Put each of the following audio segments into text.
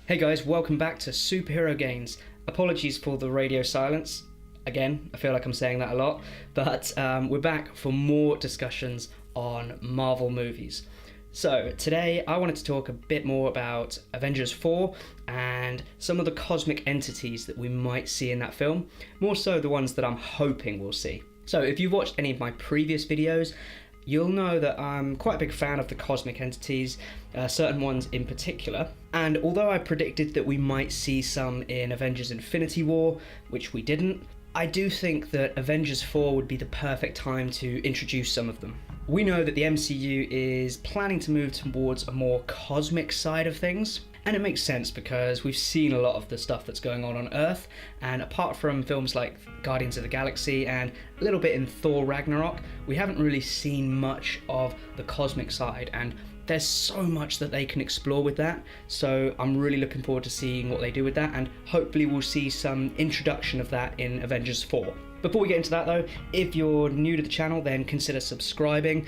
Hey guys, welcome back to Superhero Gains. Apologies for the radio silence. Again, I feel like I'm saying that a lot, but we're back for more discussions on Marvel movies. So today I wanted to talk a bit more about Avengers 4 and some of the cosmic entities that we might see in that film, more so the ones that I'm hoping we'll see. So if you've watched any of my previous videos, you'll know that I'm quite a big fan of the cosmic entities, certain ones in particular. And although I predicted that we might see some in Avengers Infinity War, which we didn't, I do think that Avengers 4 would be the perfect time to introduce some of them. We know that the MCU is planning to move towards a more cosmic side of things, and it makes sense because we've seen a lot of the stuff that's going on Earth, and apart from films like Guardians of the Galaxy and a little bit in Thor Ragnarok, we haven't really seen much of the cosmic side, and there's so much that they can explore with that, so I'm really looking forward to seeing what they do with that, and hopefully we'll see some introduction of that in Avengers 4. Before we get into that though, if you're new to the channel, then consider subscribing.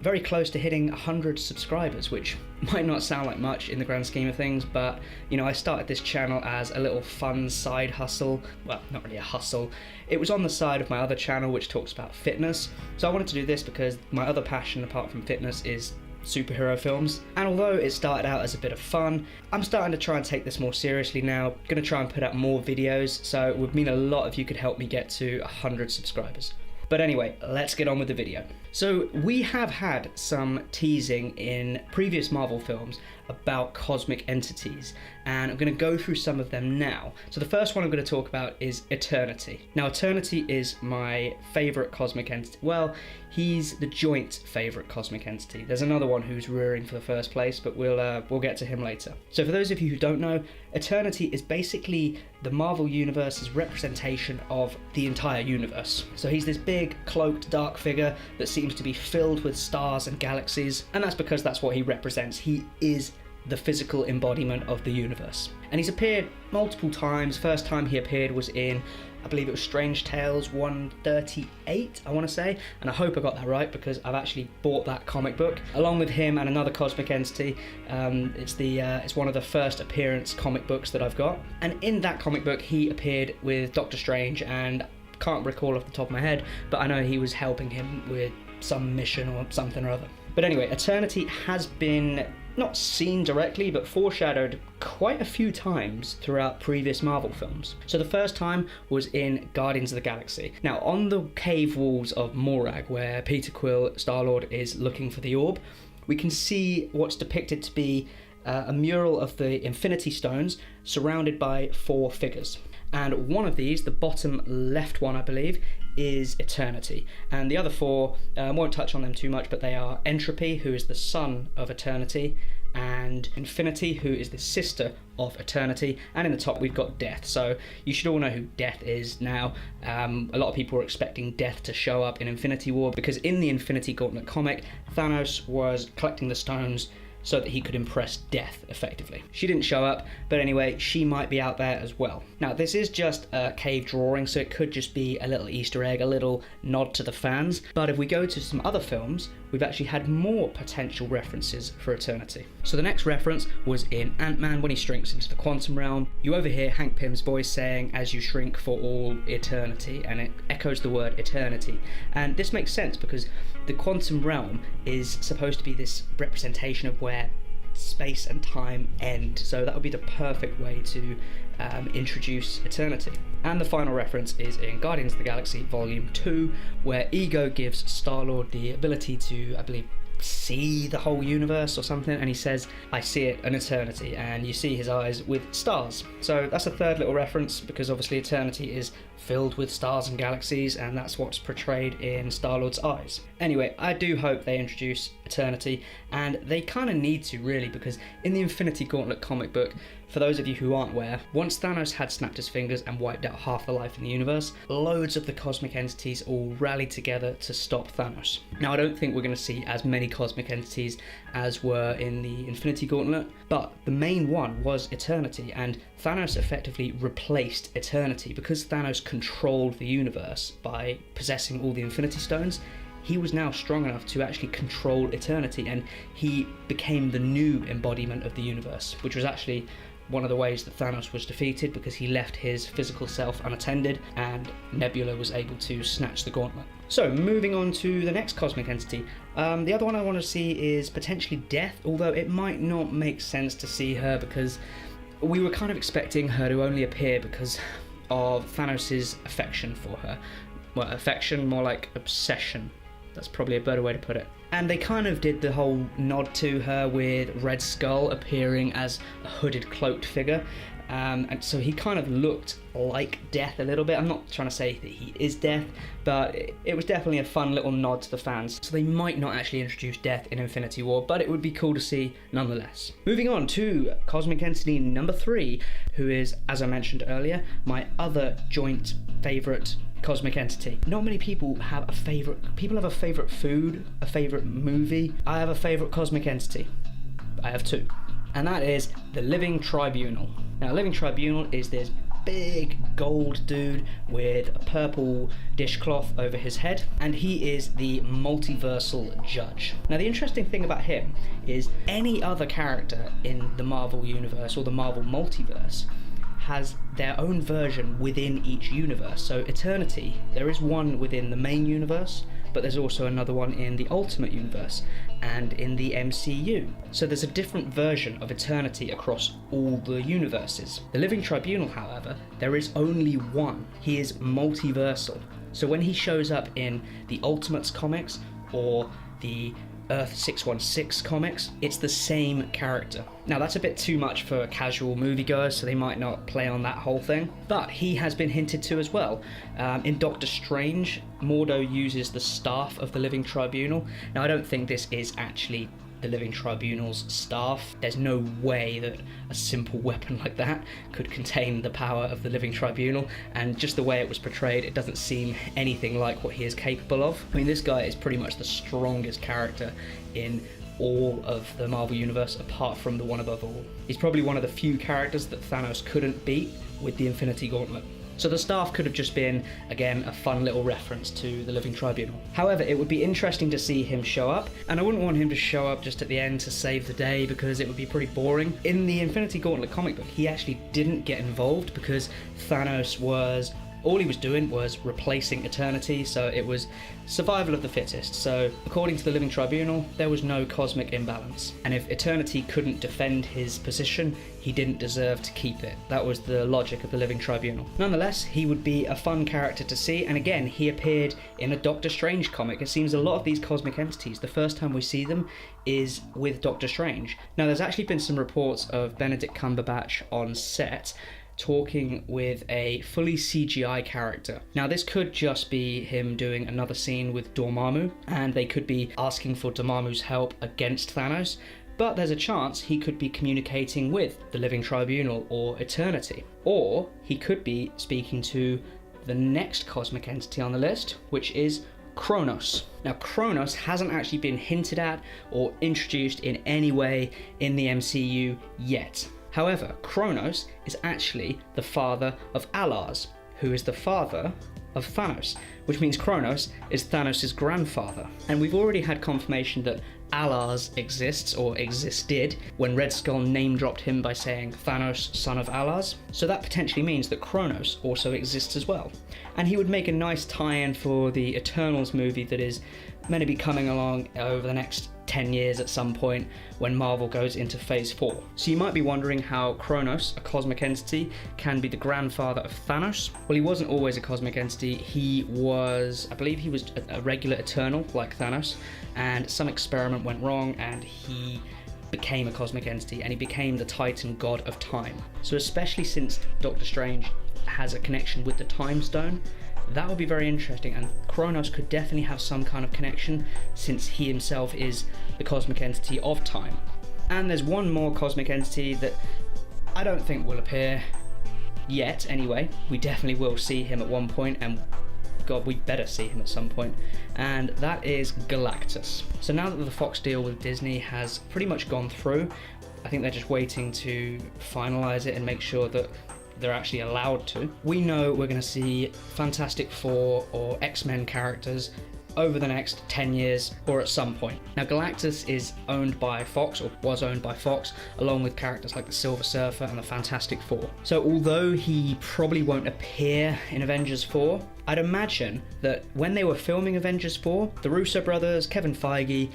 Very close to hitting 100 subscribers, which might not sound like much in the grand scheme of things, but you know, I started this channel as a little fun side hustle. Well, not really a hustle. It was on the side of my other channel, which talks about fitness. So I wanted to do this because my other passion apart from fitness is superhero films, and although it started out as a bit of fun, I'm starting to try and take this more seriously now. Gonna try and put out more videos, so it would mean a lot if you could help me get to 100 subscribers. But anyway, let's get on with the video. So we have had some teasing in previous Marvel films about cosmic entities, and I'm going to go through some of them now. So the first one I'm going to talk about is Eternity. Now Eternity is my favourite cosmic entity. Well, he's the joint favourite cosmic entity. There's another one who's rearing for the first place, but we'll get to him later. So for those of you who don't know, Eternity is basically the Marvel Universe's representation of the entire universe. So he's this big, cloaked, dark figure that seems to be filled with stars and galaxies, and that's because that's what he represents. He is the physical embodiment of the universe. And he's appeared multiple times. First time he appeared was in, I believe it was Strange Tales 138, I want to say, and I hope I got that right because I've actually bought that comic book along with him and another cosmic entity. It's one of the first appearance comic books that I've got, and in that comic book he appeared with Doctor Strange, and can't recall off the top of my head, but I know he was helping him with some mission or something or other. But anyway, Eternity has been not seen directly, but foreshadowed quite a few times throughout previous Marvel films. So the first time was in Guardians of the Galaxy. Now, on the cave walls of Morag, where Peter Quill, Star-Lord, is looking for the orb, we can see what's depicted to be a mural of the Infinity Stones surrounded by 4 figures. And one of these, the bottom left one I believe, is Eternity. And the other 4, I won't touch on them too much, but they are Entropy, who is the son of Eternity, and Infinity, who is the sister of Eternity, and in the top we've got Death. So you should all know who Death is now. A lot of people were expecting Death to show up in Infinity War, because in the Infinity Gauntlet comic, Thanos was collecting the stones so that he could impress Death, effectively. She didn't show up, but anyway, she might be out there as well. Now, this is just a cave drawing, so it could just be a little Easter egg, a little nod to the fans, but if we go to some other films, we've actually had more potential references for Eternity. So the next reference was in Ant-Man when he shrinks into the quantum realm. You overhear Hank Pym's voice saying, "As you shrink for all eternity," and it echoes the word eternity. And this makes sense because the quantum realm is supposed to be this representation of where space and time end, so that would be the perfect way to introduce Eternity. And the final reference is in Guardians of the Galaxy Volume 2, where Ego gives Star-Lord the ability to, I believe, see the whole universe or something, and he says, "I see it, an eternity," and you see his eyes with stars. So that's a third little reference, because obviously Eternity is filled with stars and galaxies, and that's what's portrayed in Star-Lord's eyes. Anyway, I do hope they introduce Eternity, and they kind of need to, really, because in the Infinity Gauntlet comic book, for those of you who aren't aware, once Thanos had snapped his fingers and wiped out half the life in the universe, loads of the cosmic entities all rallied together to stop Thanos. Now, I don't think we're going to see as many cosmic entities as were in the Infinity Gauntlet, but the main one was Eternity, and Thanos effectively replaced Eternity. Because Thanos controlled the universe by possessing all the Infinity Stones, he was now strong enough to actually control Eternity, and he became the new embodiment of the universe, which was actually one of the ways that Thanos was defeated, because he left his physical self unattended and Nebula was able to snatch the gauntlet. So, moving on to the next cosmic entity. The other one I want to see is potentially Death, although it might not make sense to see her because we were kind of expecting her to only appear because of Thanos' affection for her. Well, affection, more like obsession. That's probably a better way to put it. And they kind of did the whole nod to her with Red Skull appearing as a hooded, cloaked figure. And so he kind of looked like Death a little bit. I'm not trying to say that he is Death, but it was definitely a fun little nod to the fans. So they might not actually introduce Death in Infinity War, but it would be cool to see nonetheless. Moving on to Cosmic Entity number 3, who is, as I mentioned earlier, my other joint favourite cosmic entity. Not many people have a favourite. People have a favourite food, a favourite movie. I have a favourite cosmic entity. I have 2. And that is the Living Tribunal. Now, Living Tribunal is this big gold dude with a purple dishcloth over his head, and he is the multiversal judge. Now, the interesting thing about him is any other character in the Marvel universe or the Marvel multiverse has their own version within each universe. So Eternity, there is one within the main universe, but there's also another one in the Ultimate Universe and in the MCU. So there's a different version of Eternity across all the universes. The Living Tribunal, however, there is only one. He is multiversal. So when he shows up in the Ultimates comics or the Earth 616 comics, it's the same character. Now, that's a bit too much for casual moviegoers, so they might not play on that whole thing, but he has been hinted to as well. In Doctor Strange, Mordo uses the staff of the Living Tribunal. Now, I don't think this is actually the Living Tribunal's staff. There's no way that a simple weapon like that could contain the power of the Living Tribunal, and just the way it was portrayed, it doesn't seem anything like what he is capable of. I mean, this guy is pretty much the strongest character in all of the Marvel Universe, apart from the One Above All. He's probably one of the few characters that Thanos couldn't beat with the Infinity Gauntlet. So the staff could have just been, again, a fun little reference to the Living Tribunal. However, it would be interesting to see him show up, and I wouldn't want him to show up just at the end to save the day because it would be pretty boring. In the Infinity Gauntlet comic book, he actually didn't get involved because Thanos was... all he was doing was replacing Eternity, so it was survival of the fittest. So according to the Living Tribunal, there was no cosmic imbalance, and if Eternity couldn't defend his position, he didn't deserve to keep it. That was the logic of the Living Tribunal. Nonetheless, he would be a fun character to see, and again, he appeared in a Doctor Strange comic. It seems a lot of these cosmic entities, the first time we see them is with Doctor Strange. Now, there's actually been some reports of Benedict Cumberbatch on set talking with a fully CGI character. Now, this could just be him doing another scene with Dormammu, and they could be asking for Dormammu's help against Thanos, but there's a chance he could be communicating with the Living Tribunal or Eternity. Or he could be speaking to the next cosmic entity on the list, which is Chronos. Now, Chronos hasn't actually been hinted at or introduced in any way in the MCU yet. However, Chronos is actually the father of Alars, who is the father of Thanos, which means Chronos is Thanos' grandfather. And we've already had confirmation that Alars exists, or existed, when Red Skull name-dropped him by saying Thanos, son of Alars. So that potentially means that Chronos also exists as well. And he would make a nice tie-in for the Eternals movie that is meant to be coming along over the next 10 years at some point when Marvel goes into phase 4. So you might be wondering how Chronos, a cosmic entity, can be the grandfather of Thanos. Well, he wasn't always a cosmic entity. He was, I believe he was a regular Eternal like Thanos, and some experiment went wrong and he became a cosmic entity, and he became the Titan god of time. So especially since Doctor Strange has a connection with the Time Stone, that would be very interesting, and Chronos could definitely have some kind of connection since he himself is the cosmic entity of time. And there's one more cosmic entity that I don't think will appear yet anyway. We definitely will see him at one point, and God, we better see him at some point, and that is Galactus. So now that the Fox deal with Disney has pretty much gone through, I think they're just waiting to finalize it and make sure that they're actually allowed to. We know we're going to see Fantastic Four or X-Men characters over the next 10 years or at some point. Now, Galactus is owned by Fox, or was owned by Fox, along with characters like the Silver Surfer and the Fantastic Four. So although he probably won't appear in Avengers 4, I'd imagine that when they were filming Avengers 4, the Russo brothers, Kevin Feige,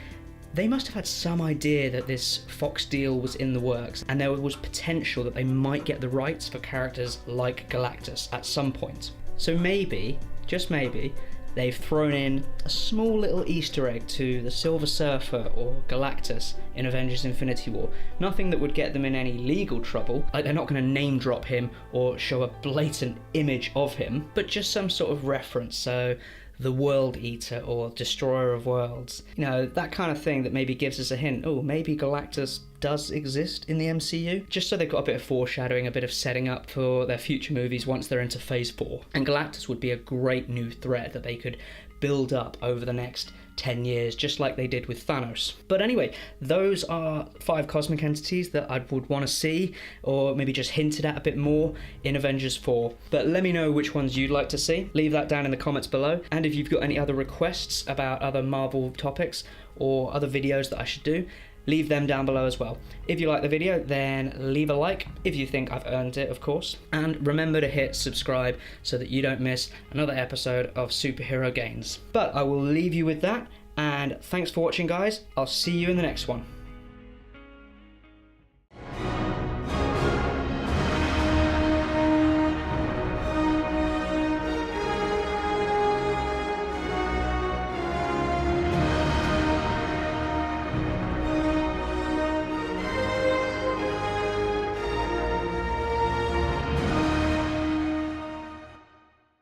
they must have had some idea that this Fox deal was in the works, and there was potential that they might get the rights for characters like Galactus at some point. So maybe, just maybe, they've thrown in a small little Easter egg to the Silver Surfer or Galactus in Avengers Infinity War. Nothing that would get them in any legal trouble, like they're not going to name drop him or show a blatant image of him, but just some sort of reference. So the World Eater or Destroyer of Worlds. You know, that kind of thing that maybe gives us a hint. Oh, maybe Galactus does exist in the MCU, just so they've got a bit of foreshadowing, a bit of setting up for their future movies once they're into Phase 4. And Galactus would be a great new threat that they could build up over the next 10 years, just like they did with Thanos. But anyway, those are 5 cosmic entities that I would want to see, or maybe just hinted at a bit more in Avengers 4. But let me know which ones you'd like to see. Leave that down in the comments below. And if you've got any other requests about other Marvel topics or other videos that I should do, leave them down below as well. If you like the video, then leave a like, if you think I've earned it, of course. And remember to hit subscribe so that you don't miss another episode of Superhero Gains. But I will leave you with that, and thanks for watching, guys. I'll see you in the next one.